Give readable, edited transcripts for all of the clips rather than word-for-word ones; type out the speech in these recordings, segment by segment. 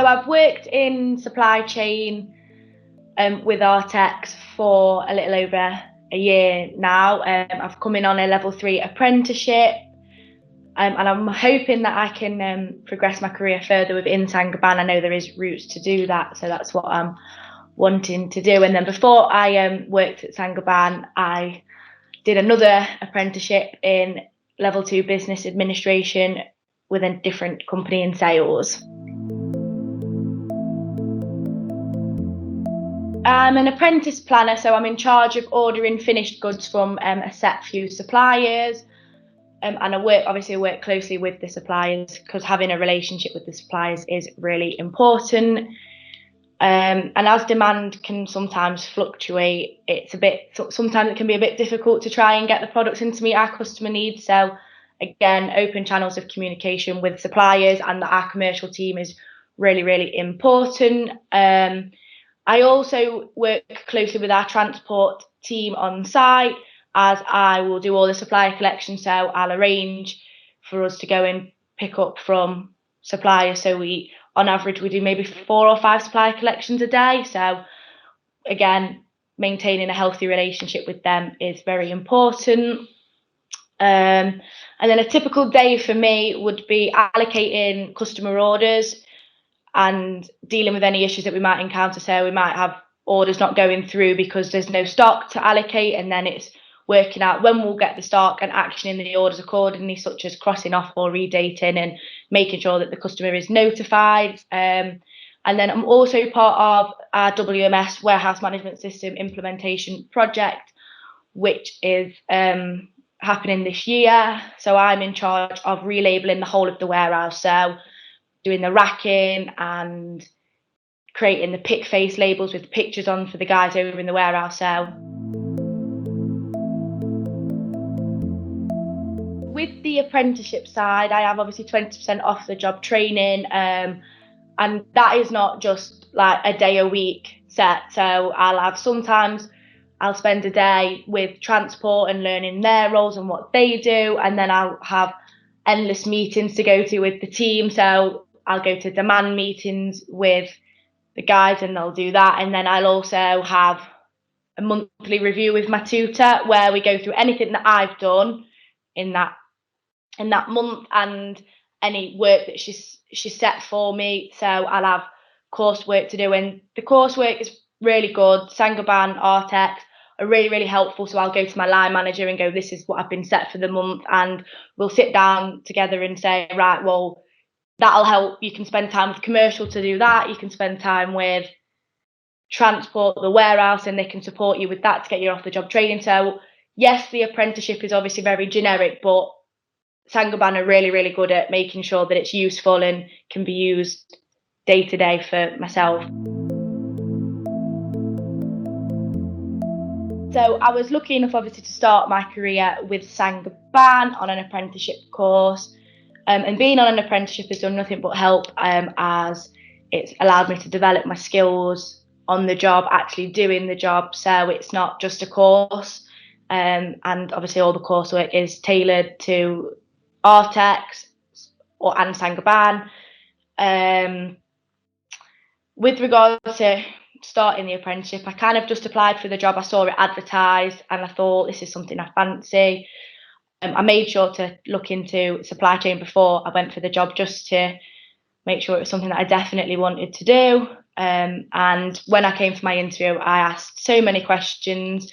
I've worked in supply chain with Artex for a little over a year now. I've come in on a level 3 apprenticeship, and I'm hoping that I can progress my career further within Saint-Gobain. I know there is routes to do that, so that's what I'm wanting to do. And then before I worked at Saint-Gobain, I did another apprenticeship in level 2 business administration with a different company in sales. I'm an apprentice planner, so I'm in charge of ordering finished goods from a set few suppliers. And I work closely with the suppliers, because having a relationship with the suppliers is really important. And as demand can sometimes fluctuate, sometimes it can be a bit difficult to try and get the products in to meet our customer needs. So again, open channels of communication with suppliers and our commercial team is really, really important. I also work closely with our transport team on site, as I will do all the supplier collection. So I'll arrange for us to go and pick up from suppliers. So on average, we do maybe 4 or 5 supplier collections a day. So again, maintaining a healthy relationship with them is very important. And then a typical day for me would be allocating customer orders and dealing with any issues that we might encounter. So we might have orders not going through because there's no stock to allocate, and then it's working out when we'll get the stock and actioning the orders accordingly, such as crossing off or redating and making sure that the customer is notified. And then I'm also part of our WMS warehouse management system implementation project, which is happening this year. So I'm in charge of relabeling the whole of the warehouse. So doing the racking and creating the pick face labels with pictures on for the guys over in the warehouse. So with the apprenticeship side, I have obviously 20% off the job training, and that is not just like a day a week set. So sometimes I'll spend a day with transport and learning their roles and what they do, and then I'll have endless meetings to go to with the team. So I'll go to demand meetings with the guys and they'll do that. And then I'll also have a monthly review with my tutor where we go through anything that I've done in that month and any work that she's set for me. So I'll have coursework to do, and the coursework is really good. Saint-Gobain, Artex are really, really helpful. So I'll go to my line manager and go, this is what I've been set for the month, and we'll sit down together and say, right, well, that'll help. You can spend time with commercial to do that. You can spend time with transport, the warehouse, and they can support you with that to get you off the job training. So yes, the apprenticeship is obviously very generic, but Saint-Gobain are really, really good at making sure that it's useful and can be used day to day for myself. So I was lucky enough obviously to start my career with Saint-Gobain on an apprenticeship course. And being on an apprenticeship has done nothing but help, as it's allowed me to develop my skills on the job, actually doing the job. So it's not just a course, and obviously all the coursework is tailored to Artex and Saint-Gobain. With regard to starting the apprenticeship, I kind of just applied for the job. I saw it advertised and I thought, this is something I fancy. I made sure to look into supply chain before I went for the job, just to make sure it was something that I definitely wanted to do. And when I came for my interview, I asked so many questions.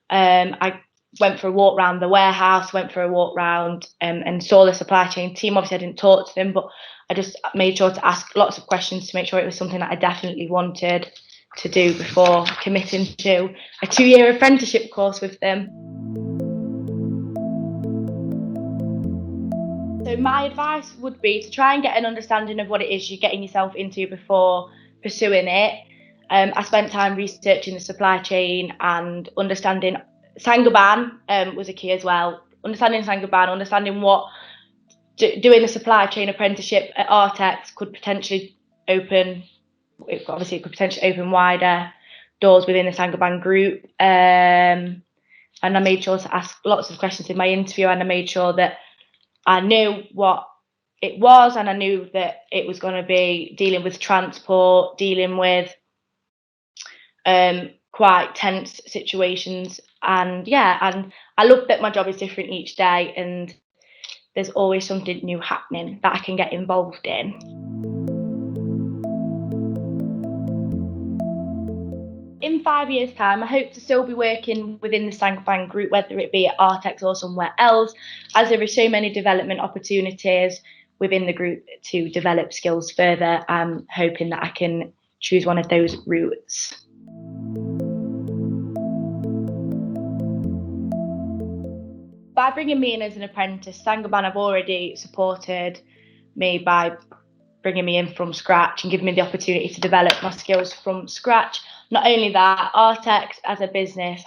I went for a walk around the warehouse, went for a walk round and saw the supply chain team. Obviously, I didn't talk to them, but I just made sure to ask lots of questions to make sure it was something that I definitely wanted to do before committing to a 2-year apprenticeship course with them. So my advice would be to try and get an understanding of what it is you're getting yourself into before pursuing it. I spent time researching the supply chain and understanding Saint-Gobain was a key as well. Understanding Saint-Gobain, understanding what doing a supply chain apprenticeship at Artex could potentially open. Obviously, it could potentially open wider doors within the Saint-Gobain group. And I made sure to ask lots of questions in my interview, and I made sure that I knew what it was, and I knew that it was going to be dealing with transport, dealing with quite tense situations. And yeah, and I love that my job is different each day, and there's always something new happening that I can get involved in. In 5 years' time, I hope to still be working within the Saint-Gobain group, whether it be at Artex or somewhere else, as there are so many development opportunities within the group to develop skills further. I'm hoping that I can choose one of those routes. By bringing me in as an apprentice, Saint-Gobain have already supported me by bringing me in from scratch and giving me the opportunity to develop my skills from scratch. Not only that, Artex as a business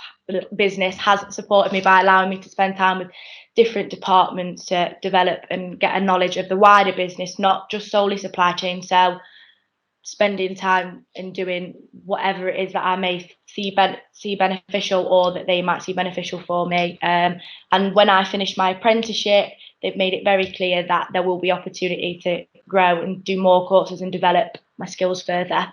has supported me by allowing me to spend time with different departments to develop and get a knowledge of the wider business, not just solely supply chain. So spending time and doing whatever it is that I may see beneficial, or that they might see beneficial for me. And when I finish my apprenticeship, they've made it very clear that there will be opportunity to grow and do more courses and develop my skills further.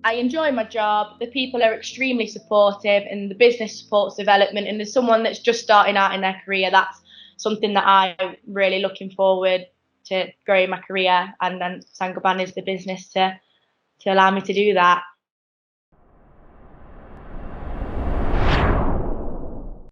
I enjoy my job. The people are extremely supportive, and the business supports development. And as someone that's just starting out in their career, that's something that I'm really looking forward to growing my career. And then Saint-Gobain is the business to allow me to do that.